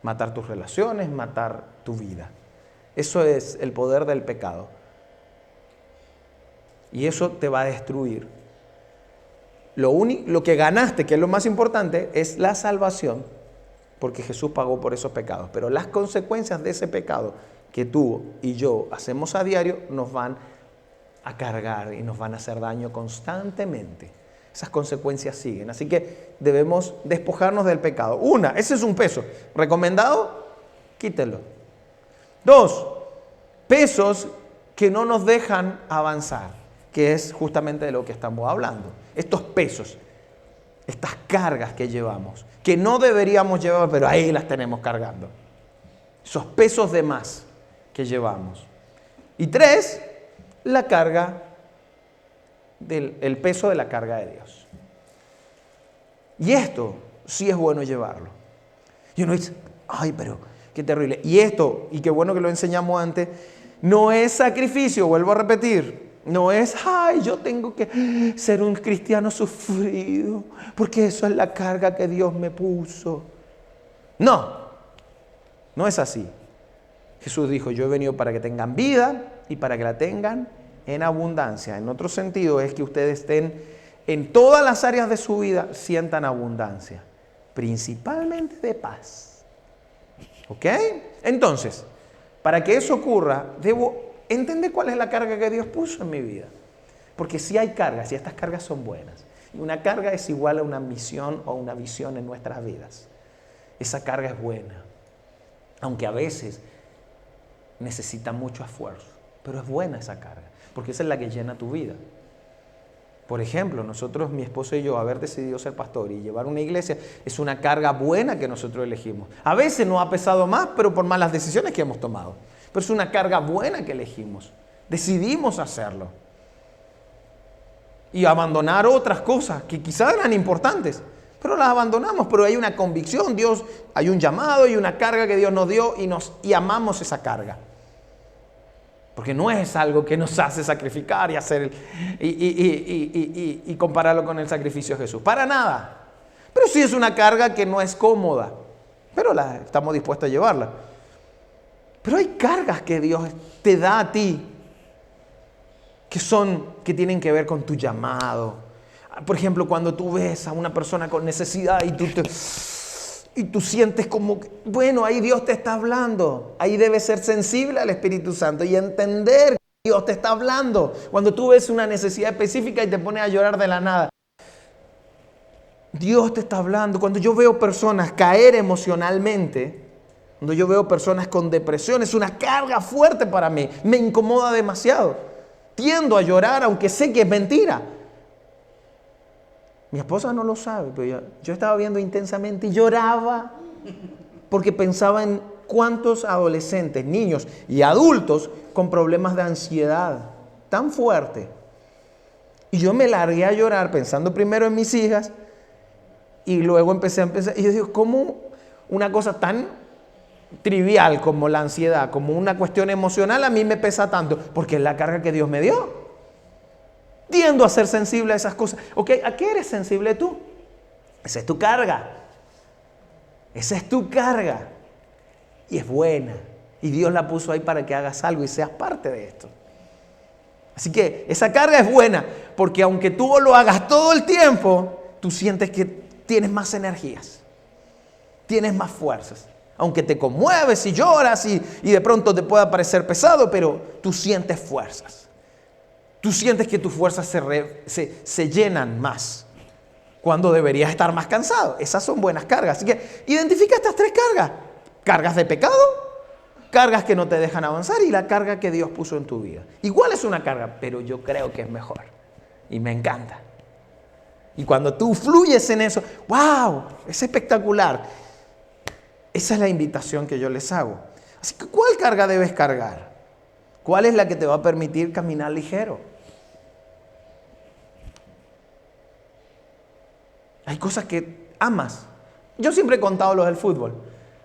Speaker 1: Matar tus relaciones, matar tu vida. Eso es el poder del pecado. Y eso te va a destruir. Lo que ganaste, que es lo más importante, es la salvación, porque Jesús pagó por esos pecados. Pero las consecuencias de ese pecado que tú y yo hacemos a diario nos van a cargar y nos van a hacer daño constantemente. Esas consecuencias siguen. Así que debemos despojarnos del pecado. Una, ese es un peso. ¿Recomendado? Quítelo. Dos, pesos que no nos dejan avanzar, que es justamente de lo que estamos hablando. Estos pesos, estas cargas que llevamos, que no deberíamos llevar, pero ahí las tenemos cargando. Esos pesos de más que llevamos. Y tres, la carga, el peso de la carga de Dios. Y esto sí es bueno llevarlo. Y uno dice, ay, pero qué terrible. Y esto, y qué bueno que lo enseñamos antes, no es sacrificio, vuelvo a repetir. No es, ay, yo tengo que ser un cristiano sufrido, porque eso es la carga que Dios me puso. No, no es así. Jesús dijo, yo he venido para que tengan vida y para que la tengan en abundancia. En otro sentido es que ustedes estén en todas las áreas de su vida, sientan abundancia, principalmente de paz. ¿Ok? Entonces, para que eso ocurra, debo entender cuál es la carga que Dios puso en mi vida. Porque si hay cargas, y estas cargas son buenas, y una carga es igual a una misión o una visión en nuestras vidas. Esa carga es buena, aunque a veces necesita mucho esfuerzo, pero es buena esa carga, porque esa es la que llena tu vida. Por ejemplo, nosotros, mi esposo y yo, haber decidido ser pastor y llevar una iglesia, es una carga buena que nosotros elegimos. A veces nos ha pesado más, pero por malas decisiones que hemos tomado. Pero es una carga buena que elegimos. Decidimos hacerlo. Y abandonar otras cosas que quizás eran importantes, pero las abandonamos. Pero hay una convicción, Dios, hay un llamado y una carga que Dios nos dio y amamos esa carga. Porque no es algo que nos hace sacrificar y compararlo con el sacrificio de Jesús. Para nada. Pero sí es una carga que no es cómoda. Pero estamos dispuestos a llevarla. Pero hay cargas que Dios te da a ti que tienen que ver con tu llamado. Por ejemplo, cuando tú ves a una persona con necesidad y tú sientes como que, bueno, ahí Dios te está hablando. Ahí debes ser sensible al Espíritu Santo y entender que Dios te está hablando. Cuando tú ves una necesidad específica y te pones a llorar de la nada, Dios te está hablando. Cuando yo veo personas caer emocionalmente, cuando yo veo personas con depresión, es una carga fuerte para mí. Me incomoda demasiado. Tiendo a llorar aunque sé que es mentira. Mi esposa no lo sabe, pero yo estaba viendo intensamente y lloraba porque pensaba en cuántos adolescentes, niños y adultos con problemas de ansiedad tan fuerte. Y yo me largué a llorar pensando primero en mis hijas y luego empecé a pensar. Y yo digo, ¿cómo una cosa tan trivial como la ansiedad, como una cuestión emocional a mí me pesa tanto? Porque es la carga que Dios me dio. Tiendo a ser sensible a esas cosas. ¿Ok? ¿A qué eres sensible tú? Esa es tu carga. Esa es tu carga. Y es buena. Y Dios la puso ahí para que hagas algo y seas parte de esto. Así que esa carga es buena. Porque aunque tú lo hagas todo el tiempo, tú sientes que tienes más energías. Tienes más fuerzas. Aunque te conmueves y lloras y de pronto te pueda parecer pesado, pero tú sientes fuerzas. Tú sientes que tus fuerzas se llenan más cuando deberías estar más cansado. Esas son buenas cargas. Así que identifica estas tres cargas. Cargas de pecado, cargas que no te dejan avanzar y la carga que Dios puso en tu vida. Igual es una carga, pero yo creo que es mejor. Y me encanta. Y cuando tú fluyes en eso, ¡wow! Es espectacular. Esa es la invitación que yo les hago. Así que, ¿cuál carga debes cargar? ¿Cuál es la que te va a permitir caminar ligero? Hay cosas que amas. Yo siempre he contado lo del fútbol.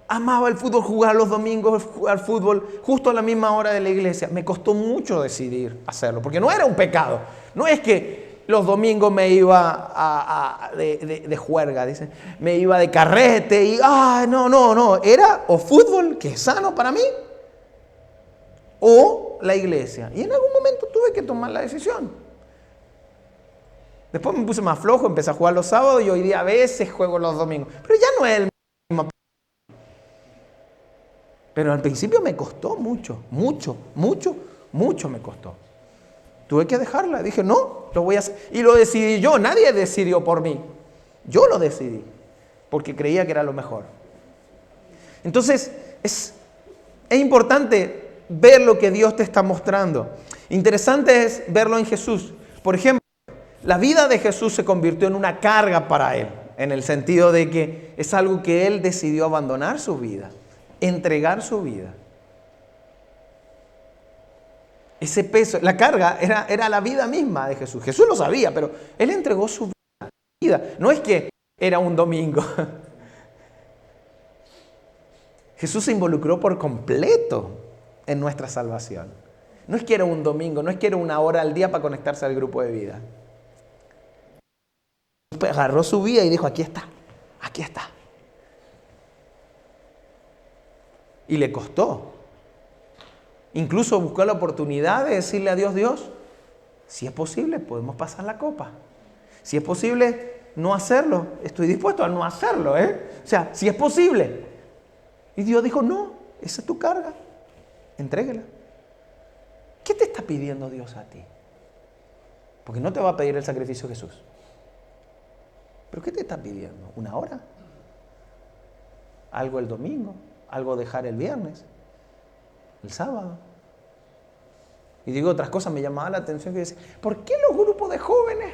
Speaker 1: Amaba el fútbol, jugar los domingos al fútbol justo a la misma hora de la iglesia. Me costó mucho decidir hacerlo, porque no era un pecado. No es que los domingos me iba de juerga, dicen. Me iba de carrete y, no. Era o fútbol, que es sano para mí, o la iglesia. Y en algún momento tuve que tomar la decisión. Después me puse más flojo, empecé a jugar los sábados y hoy día a veces juego los domingos. Pero ya no es el mismo. Pero al principio me costó mucho me costó. Tuve que dejarla. Dije, no, lo voy a hacer. Y lo decidí yo, nadie decidió por mí. Yo lo decidí, porque creía que era lo mejor. Entonces, es importante ver lo que Dios te está mostrando. Interesante es verlo en Jesús. Por ejemplo, la vida de Jesús se convirtió en una carga para Él, en el sentido de que es algo que Él decidió abandonar su vida, entregar su vida. Ese peso, la carga era la vida misma de Jesús. Jesús lo sabía, pero Él entregó su vida. No es que era un domingo. Jesús se involucró por completo en nuestra salvación. No es que era un domingo, no es que era una hora al día para conectarse al grupo de vida. Agarró su vida y dijo, aquí está, aquí está. Y le costó. Incluso buscó la oportunidad de decirle a Dios, Dios, si es posible, podemos pasar la copa. Si es posible no hacerlo, estoy dispuesto a no hacerlo, O sea, si es posible. Y Dios dijo, no, esa es tu carga, entrégala. ¿Qué te está pidiendo Dios a ti? Porque no te va a pedir el sacrificio de Jesús. ¿Pero qué te está pidiendo? ¿Una hora? ¿Algo el domingo? ¿Algo dejar el viernes? ¿El sábado? Y digo otras cosas, me llamaba la atención que decía, ¿por qué los grupos de jóvenes?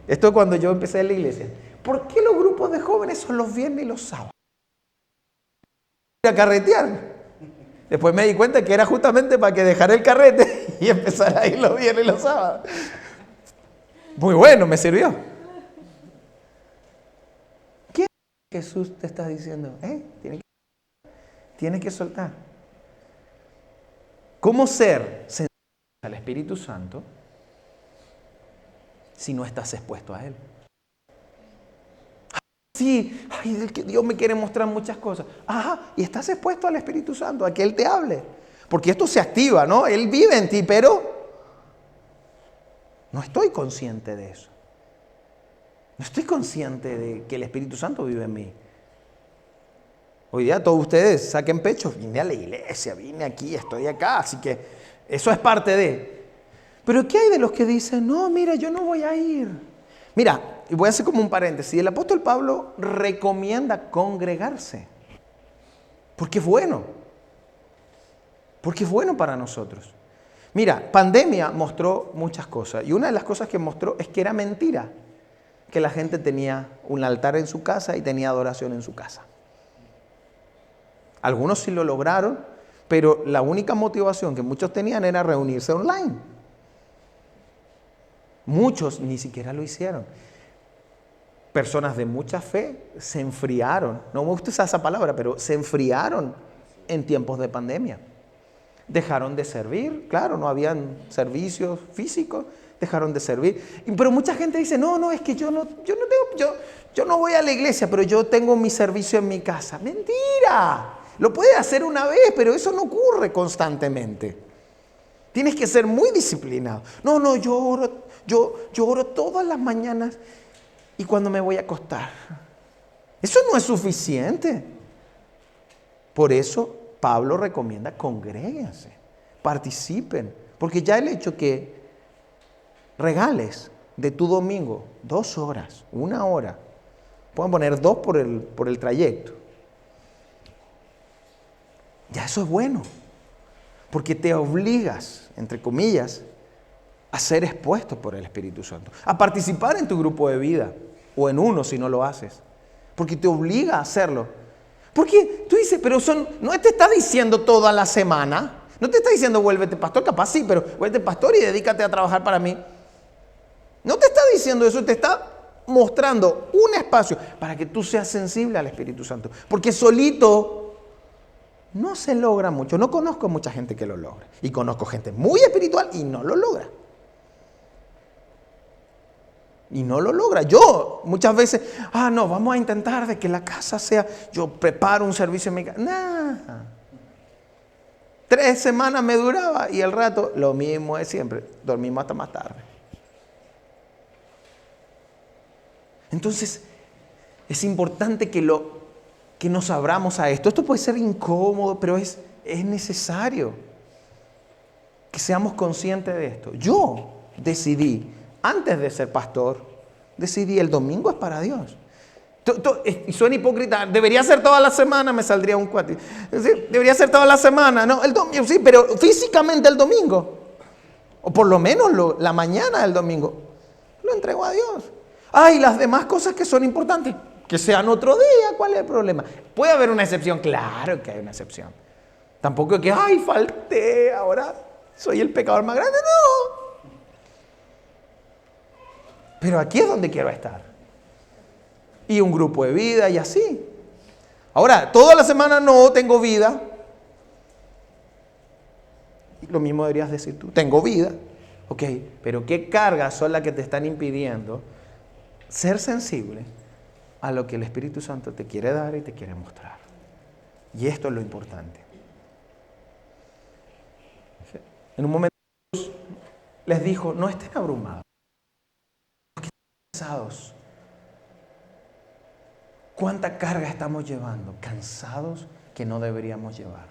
Speaker 1: Esto es cuando yo empecé en la iglesia. ¿Por qué los grupos de jóvenes son los viernes y los sábados? A carretear. Después me di cuenta que era justamente para que dejara el carrete y empezara a ir los viernes y los sábados. Muy bueno, me sirvió. ¿Qué Jesús te está diciendo? Tienes que soltar. ¿Cómo ser sensible al Espíritu Santo si no estás expuesto a Él? Sí, es que Dios me quiere mostrar muchas cosas. Ajá, y estás expuesto al Espíritu Santo, a que Él te hable. Porque esto se activa, ¿no? Él vive en ti, pero no estoy consciente de eso. No estoy consciente de que el Espíritu Santo vive en mí. Hoy día todos ustedes saquen pecho, vine a la iglesia, vine aquí, estoy acá, así que eso es parte de. Pero ¿qué hay de los que dicen, no, mira, yo no voy a ir? Mira, y voy a hacer como un paréntesis, el apóstol Pablo recomienda congregarse, porque es bueno para nosotros. Mira, pandemia mostró muchas cosas, y una de las cosas que mostró es que era mentira que la gente tenía un altar en su casa y tenía adoración en su casa. Algunos sí lo lograron, pero la única motivación que muchos tenían era reunirse online. Muchos ni siquiera lo hicieron. Personas de mucha fe se enfriaron. No me gusta usar esa palabra, pero se enfriaron en tiempos de pandemia. Dejaron de servir, claro, no habían servicios físicos, dejaron de servir. Pero mucha gente dice, no, es que yo no voy a la iglesia, pero yo tengo mi servicio en mi casa. ¡Mentira! Lo puedes hacer una vez, pero eso no ocurre constantemente. Tienes que ser muy disciplinado. No, yo oro todas las mañanas y cuando me voy a acostar. Eso no es suficiente. Por eso Pablo recomienda congréguense, participen, porque ya el hecho que regales de tu domingo 2 horas, 1 hora, pueden poner 2 por el trayecto. Ya eso es bueno, porque te obligas, entre comillas, a ser expuesto por el Espíritu Santo, a participar en tu grupo de vida, o en uno si no lo haces, porque te obliga a hacerlo. Porque tú dices, pero no te está diciendo toda la semana, no te está diciendo vuélvete pastor, capaz sí, pero vuélvete pastor y dedícate a trabajar para mí. No te está diciendo eso, te está mostrando un espacio para que tú seas sensible al Espíritu Santo, porque solito no se logra mucho. No conozco mucha gente que lo logra. Y conozco gente muy espiritual y no lo logra. Y no lo logra. Yo muchas veces, no, vamos a intentar de que la casa sea, yo preparo un servicio en mi casa. Nah. 3 semanas me duraba y el rato lo mismo es siempre. Dormimos hasta más tarde. Entonces, es importante que nos abramos a esto. Esto puede ser incómodo, pero es es necesario que seamos conscientes de esto. Yo decidí, antes de ser pastor, decidí el domingo es para Dios. Y suena hipócrita, debería ser toda la semana, me saldría un cuate. Debería ser toda la semana, no, el domingo, sí, pero físicamente el domingo, o por lo menos la mañana del domingo, lo entrego a Dios. Ay, las demás cosas que son importantes, que sean otro día, ¿cuál es el problema? ¿Puede haber una excepción? Claro que hay una excepción. Tampoco es que, ay, falté, ahora soy el pecador más grande, no. Pero aquí es donde quiero estar. Y un grupo de vida y así. Ahora, toda la semana no tengo vida. Lo mismo deberías decir tú. Tengo vida. Ok, pero ¿qué cargas son las que te están impidiendo ser sensible a lo que el Espíritu Santo te quiere dar y te quiere mostrar? Y esto es lo importante. En un momento Jesús les dijo, no estén abrumados, no estén cansados. ¿Cuánta carga estamos llevando? Cansados que no deberíamos llevar.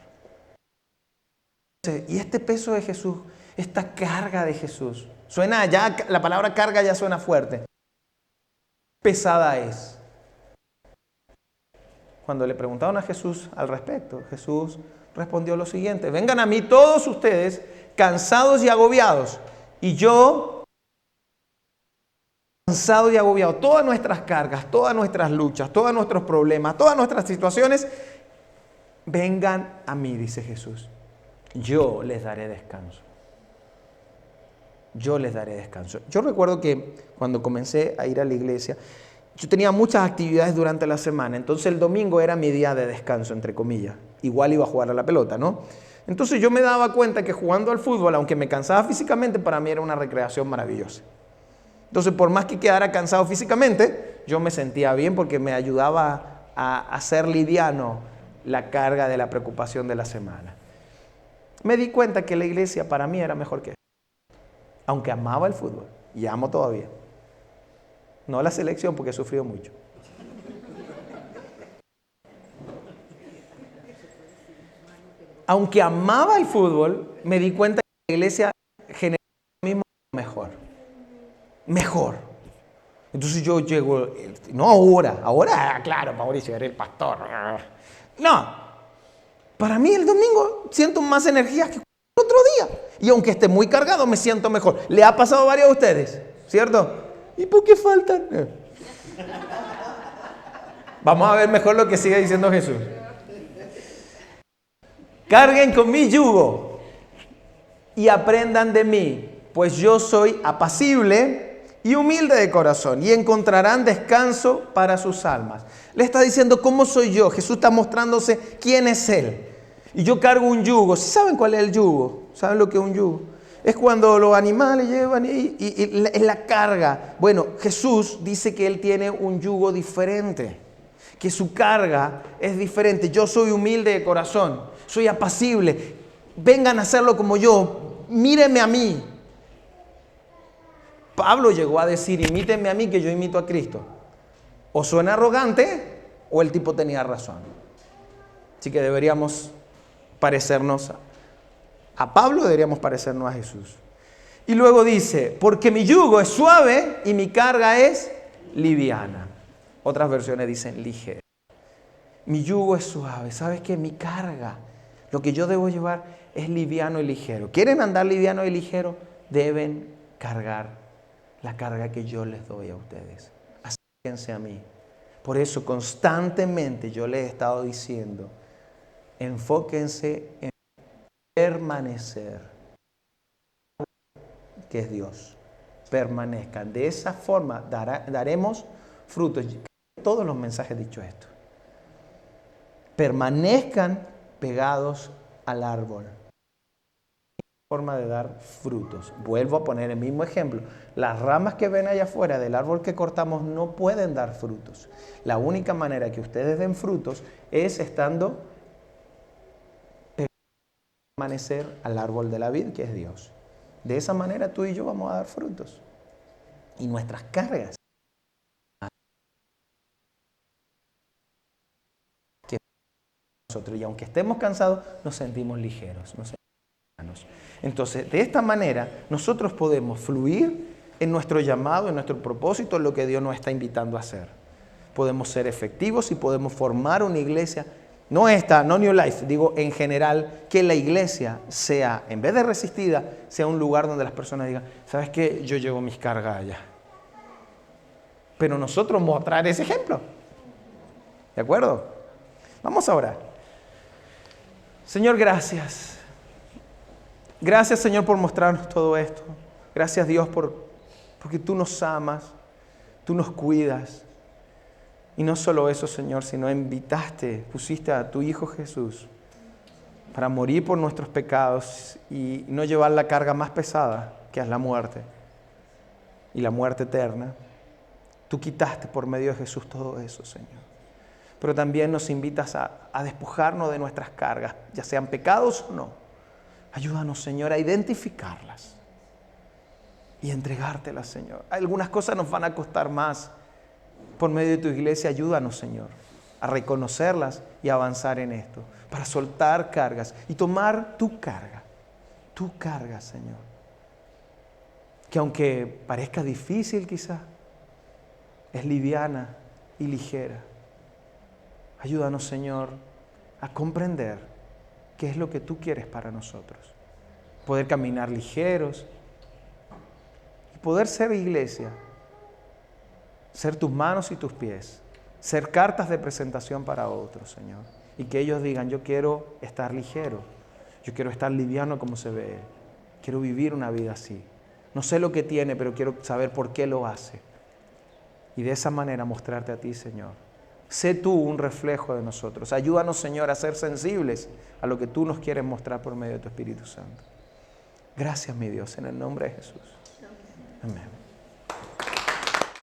Speaker 1: Y este peso de Jesús, esta carga de Jesús, suena ya, la palabra carga ya suena fuerte. Pesada es. Cuando le preguntaron a Jesús al respecto, Jesús respondió lo siguiente: vengan a mí todos ustedes cansados y agobiados, y yo cansado y agobiado, todas nuestras cargas, todas nuestras luchas, todos nuestros problemas, todas nuestras situaciones, vengan a mí, dice Jesús. Yo les daré descanso. Yo les daré descanso. Yo recuerdo que cuando comencé a ir a la iglesia, yo tenía muchas actividades durante la semana, entonces el domingo era mi día de descanso, entre comillas. Igual iba a jugar a la pelota, ¿no? Entonces yo me daba cuenta que jugando al fútbol, aunque me cansaba físicamente, para mí era una recreación maravillosa. Entonces, por más que quedara cansado físicamente, yo me sentía bien porque me ayudaba a hacer liviano la carga de la preocupación de la semana. Me di cuenta que la iglesia para mí era mejor que eso. Aunque amaba el fútbol, y amo todavía. No la selección porque he sufrido mucho. Aunque amaba el fútbol, me di cuenta que la iglesia generaba lo mismo mejor. Mejor. Entonces yo llego, no ahora, claro, Mauricio, eres el pastor. No, para mí el domingo siento más energía que el otro día. Y aunque esté muy cargado, me siento mejor. ¿Le ha pasado a varios de ustedes? ¿Cierto? ¿Y por qué faltan? Vamos a ver mejor lo que sigue diciendo Jesús. Carguen con mi yugo y aprendan de mí, pues yo soy apacible y humilde de corazón, y encontrarán descanso para sus almas. Le está diciendo cómo soy yo. Jesús está mostrándose quién es Él. Y yo cargo un yugo. ¿Sí saben cuál es el yugo? ¿Saben lo que es un yugo? Es cuando los animales llevan y es la carga. Bueno, Jesús dice que Él tiene un yugo diferente, que su carga es diferente. Yo soy humilde de corazón, soy apacible. Vengan a hacerlo como yo, mírenme a mí. Pablo llegó a decir, imítenme a mí que yo imito a Cristo. O suena arrogante o el tipo tenía razón. Así que deberíamos parecernos a Pablo, deberíamos parecernos a Jesús. Y luego dice, porque mi yugo es suave y mi carga es liviana. Otras versiones dicen ligera. Mi yugo es suave. ¿Sabes qué? Mi carga, lo que yo debo llevar es liviano y ligero. ¿Quieren andar liviano y ligero? Deben cargar la carga que yo les doy a ustedes. Acérquense a mí. Por eso constantemente yo les he estado diciendo, enfóquense en permanecer, que es Dios. Permanezcan. De esa forma daremos frutos. Todos los mensajes he dicho esto. Permanezcan pegados al árbol. Forma de dar frutos. Vuelvo a poner el mismo ejemplo. Las ramas que ven allá afuera del árbol que cortamos no pueden dar frutos. La única manera que ustedes den frutos es estando permanecer al árbol de la vid, que es Dios. De esa manera tú y yo vamos a dar frutos. Y nuestras cargas que nosotros. Y aunque estemos cansados, nos sentimos ligeros, nos sentimos livianos. Entonces, de esta manera, nosotros podemos fluir en nuestro llamado, en nuestro propósito, en lo que Dios nos está invitando a hacer. Podemos ser efectivos y podemos formar una iglesia, no New Life, digo en general, que la iglesia sea, en vez de resistida, sea un lugar donde las personas digan, ¿sabes qué? Yo llevo mis cargas allá. Pero nosotros mostrar ese ejemplo. ¿De acuerdo? Vamos a orar. Señor, gracias. Gracias, Señor, por mostrarnos todo esto. Gracias, Dios, porque tú nos amas, tú nos cuidas. Y no solo eso, Señor, sino pusiste a tu Hijo Jesús para morir por nuestros pecados y no llevar la carga más pesada, que es la muerte y la muerte eterna. Tú quitaste por medio de Jesús todo eso, Señor. Pero también nos invitas a despojarnos de nuestras cargas, ya sean pecados o no. Ayúdanos, Señor, a identificarlas y entregártelas, Señor. Algunas cosas nos van a costar más. Por medio de tu iglesia, ayúdanos, Señor, a reconocerlas y a avanzar en esto, para soltar cargas y tomar tu carga, Señor. Que aunque parezca difícil quizás, es liviana y ligera. Ayúdanos, Señor, a comprender qué es lo que tú quieres para nosotros. Poder caminar ligeros y poder ser iglesia. Ser tus manos y tus pies. Ser cartas de presentación para otros, Señor. Y que ellos digan, yo quiero estar ligero. Yo quiero estar liviano como se ve Él. Quiero vivir una vida así. No sé lo que tiene, pero quiero saber por qué lo hace. Y de esa manera mostrarte a ti, Señor. Sé tú un reflejo de nosotros. Ayúdanos, Señor, a ser sensibles a lo que tú nos quieres mostrar por medio de tu Espíritu Santo. Gracias, mi Dios, en el nombre de Jesús. Amén.